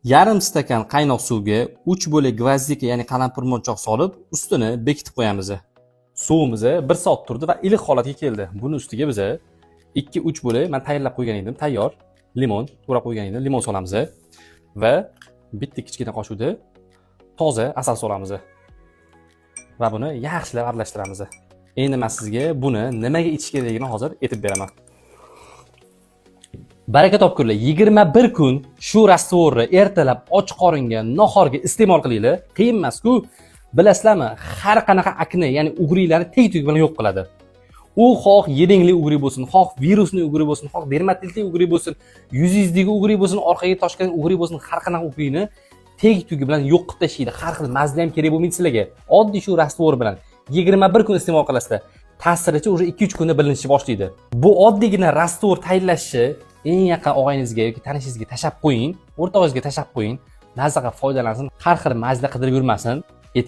Yarim stakan qaynoq suvga 3 bo'lak gvazdika, ya'ni qalampir monchoq solib, ustini bekitib qo'yamiz. Suvimiz 1 soat turdi va iliq holatga keldi. Buni ustiga biz 2-3 bo'lak men tayyorlab qo'ygan edim, tayyor limon o'rab qo'ygan edim, limon solamiz va bitta kichkina qoshiqda toza asal solamiz. Va buni yaxshilab aralashtiramiz. Endi men sizga buni nimaga ichish kerakligini hozir aytib beraman. Baraka topkurlar, 21 kun shu rastvorni ertalab och qoringa, nahorga iste'mol qilinglar. Qiyin emas-ku. Bilasizlarmi, har qanaqa akne, ya'ni ugrilarni teg-tug bilan yo'q qiladi. U xoh yedingli ugri bo'lsin, xoh virusli ugri bo'lsin, xoh dermatitli ugri bo'lsin, yuzingizdagi ugri bo'lsin, orqaga toshgan ugri bo'lsin, har qanaqa ugrini teg-tugi bilan yo'q qilib tashlaydi. Har xil mazza ham kerak bo'lmaydi sizlarga. Oddiy shu rastvor bilan 21 kun iste'mol qilasizlar. Ta'sirichi уже 2-3 kunda bilinishni boshlaydi. Bu oddiygina rastvor tayyorlashni eng yaqin og'ayningizga yoki tanishingizga tashab qo'ying, o'rtog'ingizga tashab qo'ying. Mazzaga foydalansin, har xil mazza qidirib yurmasin.